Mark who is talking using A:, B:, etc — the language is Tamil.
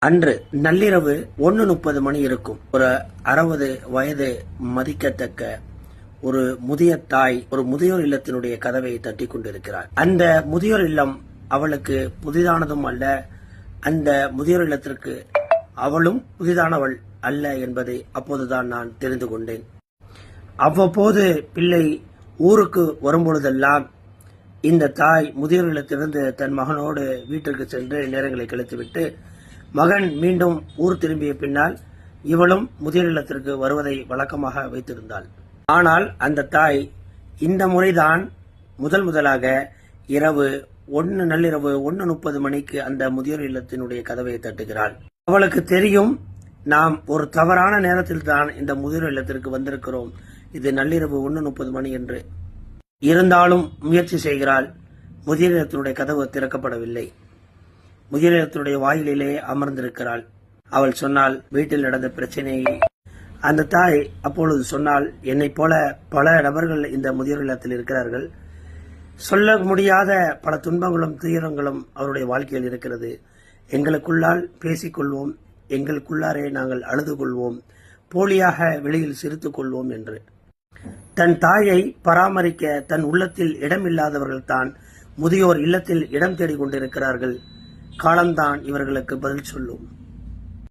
A: அன்று நள்ளிரவு 1:30 மணி இருக்கும். ஒரு 60 வயது மதிக்கத்தக்க ஒரு முதிய தாய் ஒரு முதியோர் இல்லத்தினுடைய கதவை தட்டி கொண்டிருக்கிறார். அந்த முதியோர் இல்லம் அவளுக்கு புதிதானதும் அல்ல, அந்த முதியோர் இல்லத்திற்கு அவளும் புதிதானவள் அல்ல என்பதை அப்போதுதான் நான் தெரிந்து கொண்டேன். அவ்வப்போது பிள்ளை ஊருக்கு வரும்பொழுதெல்லாம் இந்த தாய் முதியோர் இல்லத்திலிருந்து தன் மகனோடு வீட்டிற்கு சென்று நேரங்களை கழித்துவிட்டு மகன் மீண்டும் ஊர் திரும்பிய பின்னால் இவளும் முதியோர் இல்லத்திற்கு வருவதை வழக்கமாக வைத்திருந்தாள். ஆனால் அந்த தாய் இந்த முறைதான் முதலாக நள்ளிரவு 1:30 மணிக்கு அந்த முதியோர் இல்லத்தினுடைய கதவை தட்டுகிறாள். அவளுக்கு தெரியும், நாம் ஒரு தவறான நேரத்தில் தான் இந்த முதியோர் இல்லத்திற்கு வந்திருக்கிறோம், இது நள்ளிரவு 1:30 மணி என்று. இருந்தாலும் முயற்சி செய்கிறாள். முதியோர் இல்லத்தினுடைய கதவு திறக்கப்படவில்லை. முதியோர் இல்லத்தினுடைய வாயிலே அமர்ந்திருக்கிறாள். அவள் சொன்னால் வீட்டில் நடந்த பிரச்சனையை. அந்த தாய் அப்பொழுது சொன்னால், என்னை போல பல நபர்கள் இந்த முதியோர் இல்லத்தில் இருக்கிறார்கள், சொல்ல முடியாத பல துன்பங்களும் துயரங்களும் அவருடைய வாழ்க்கையில் இருக்கிறது. எங்களுக்குள்ளால் பேசிக்கொள்வோம், எங்களுக்குள்ளாரே நாங்கள் அழுது கொள்வோம், போலியாக வெளியில் சிரித்துக் கொள்வோம் என்று. தன் தாயை பராமரிக்க தன் உள்ளத்தில் இடமில்லாதவர்கள் தான் முதியோர் இல்லத்தில் இடம் தேடிக் கொண்டிருக்கிறார்கள். காலம்தான் இவர்களுக்கு பதில் சொல்லும்.